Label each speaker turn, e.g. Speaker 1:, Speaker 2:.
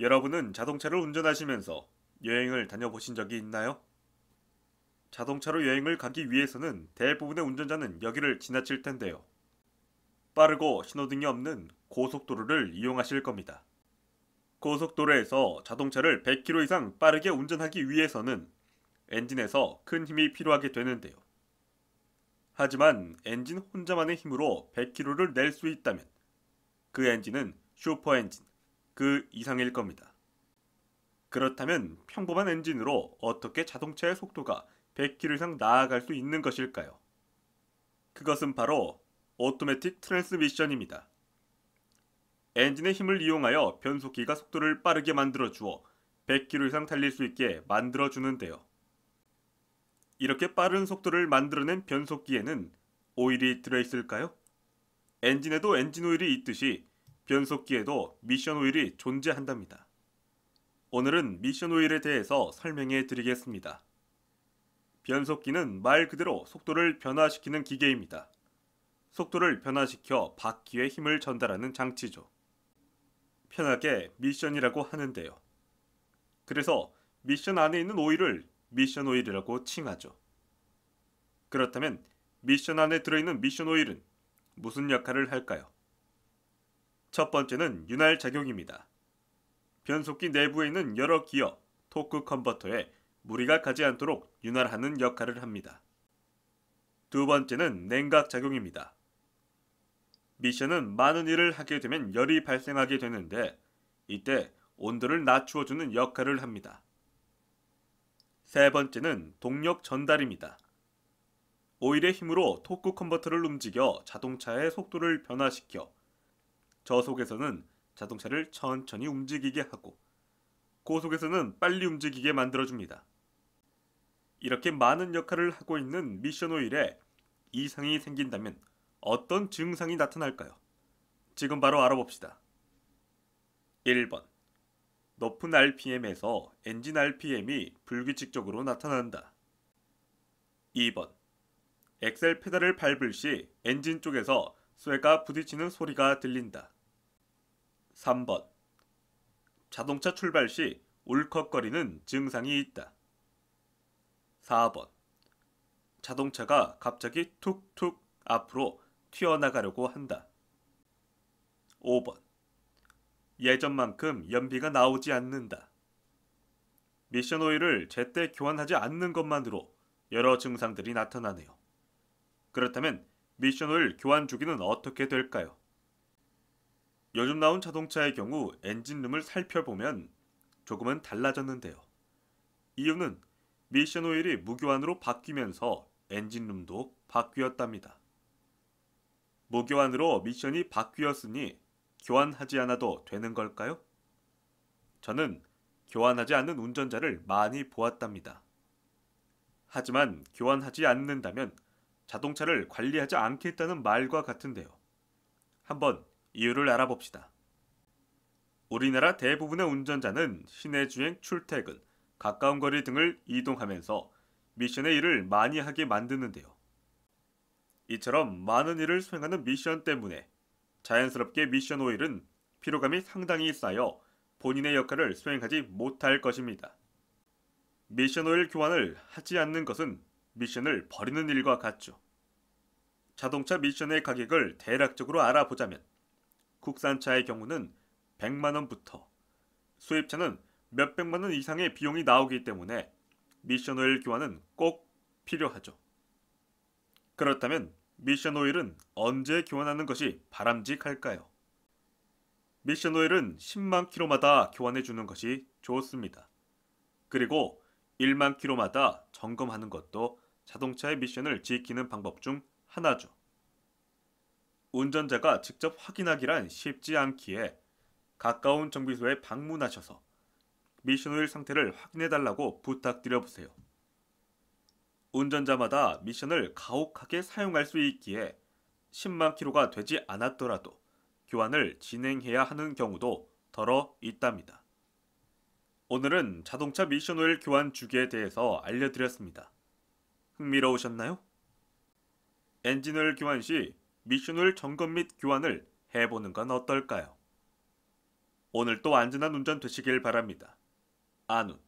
Speaker 1: 여러분은 자동차를 운전하시면서 여행을 다녀보신 적이 있나요? 자동차로 여행을 가기 위해서는 대부분의 운전자는 여기를 지나칠 텐데요. 빠르고 신호등이 없는 고속도로를 이용하실 겁니다. 고속도로에서 자동차를 100km 이상 빠르게 운전하기 위해서는 엔진에서 큰 힘이 필요하게 되는데요. 하지만 엔진 혼자만의 힘으로 100km를 낼 수 있다면 그 엔진은 슈퍼 엔진, 그 이상일 겁니다. 그렇다면 평범한 엔진으로 어떻게 자동차의 속도가 100km 이상 나아갈 수 있는 것일까요? 그것은 바로 오토매틱 트랜스미션입니다. 엔진의 힘을 이용하여 변속기가 속도를 빠르게 만들어 주어 100km 이상 달릴 수 있게 만들어 주는데요. 이렇게 빠른 속도를 만들어낸 변속기에는 오일이 들어있을까요? 엔진에도 엔진 오일이 있듯이 변속기에도 미션 오일이 존재한답니다. 오늘은 미션 오일에 대해서 설명해 드리겠습니다. 변속기는 말 그대로 속도를 변화시키는 기계입니다. 속도를 변화시켜 바퀴에 힘을 전달하는 장치죠. 편하게 미션이라고 하는데요. 그래서 미션 안에 있는 오일을 미션 오일이라고 칭하죠. 그렇다면 미션 안에 들어있는 미션 오일은 무슨 역할을 할까요? 첫 번째는 윤활 작용입니다. 변속기 내부에 있는 여러 기어, 토크 컨버터에 무리가 가지 않도록 윤활하는 역할을 합니다. 두 번째는 냉각 작용입니다. 미션은 많은 일을 하게 되면 열이 발생하게 되는데 이때 온도를 낮추어주는 역할을 합니다. 세 번째는 동력 전달입니다. 오일의 힘으로 토크 컨버터를 움직여 자동차의 속도를 변화시켜 저속에서는 자동차를 천천히 움직이게 하고 고속에서는 빨리 움직이게 만들어줍니다. 이렇게 많은 역할을 하고 있는 미션 오일에 이상이 생긴다면 어떤 증상이 나타날까요? 지금 바로 알아봅시다. 1번. 높은 RPM에서 엔진 RPM이 불규칙적으로 나타난다. 2번. 엑셀 페달을 밟을 시 엔진 쪽에서 쇠가 부딪히는 소리가 들린다. 3번. 자동차 출발 시 울컥거리는 증상이 있다. 4번. 자동차가 갑자기 툭툭 앞으로 튀어나가려고 한다. 5번. 예전만큼 연비가 나오지 않는다. 미션 오일을 제때 교환하지 않는 것만으로 여러 증상들이 나타나네요. 그렇다면 미션 오일 교환 주기는 어떻게 될까요? 요즘 나온 자동차의 경우 엔진룸을 살펴보면 조금은 달라졌는데요. 이유는 미션 오일이 무교환으로 바뀌면서 엔진룸도 바뀌었답니다. 무교환으로 미션이 바뀌었으니 교환하지 않아도 되는 걸까요? 저는 교환하지 않는 운전자를 많이 보았답니다. 하지만 교환하지 않는다면 자동차를 관리하지 않겠다는 말과 같은데요. 한번 이유를 알아봅시다. 우리나라 대부분의 운전자는 시내 주행, 출퇴근, 가까운 거리 등을 이동하면서 미션의 일을 많이 하게 만드는데요. 이처럼 많은 일을 수행하는 미션 때문에 자연스럽게 미션 오일은 피로감이 상당히 쌓여 본인의 역할을 수행하지 못할 것입니다. 미션 오일 교환을 하지 않는 것은 미션을 버리는 일과 같죠. 자동차 미션의 가격을 대략적으로 알아보자면 국산차의 경우는 100만원부터 수입차는 몇백만원 이상의 비용이 나오기 때문에 미션 오일 교환은 꼭 필요하죠. 그렇다면 미션 오일은 언제 교환하는 것이 바람직할까요? 미션 오일은 10만 킬로마다 교환해 주는 것이 좋습니다. 그리고 1만 킬로마다 점검하는 것도 자동차의 미션을 지키는 방법 중 하나죠. 운전자가 직접 확인하기란 쉽지 않기에 가까운 정비소에 방문하셔서 미션 오일 상태를 확인해 달라고 부탁드려 보세요. 운전자마다 미션을 가혹하게 사용할 수 있기에 10만 킬로가 되지 않았더라도 교환을 진행해야 하는 경우도 더러 있답니다. 오늘은 자동차 미션 오일 교환 주기에 대해서 알려드렸습니다. 흥미로우셨나요? 엔진 오일 교환 시 미션 오일 점검 및 교환을 해보는 건 어떨까요? 오늘 또 안전한 운전 되시길 바랍니다. 안웃.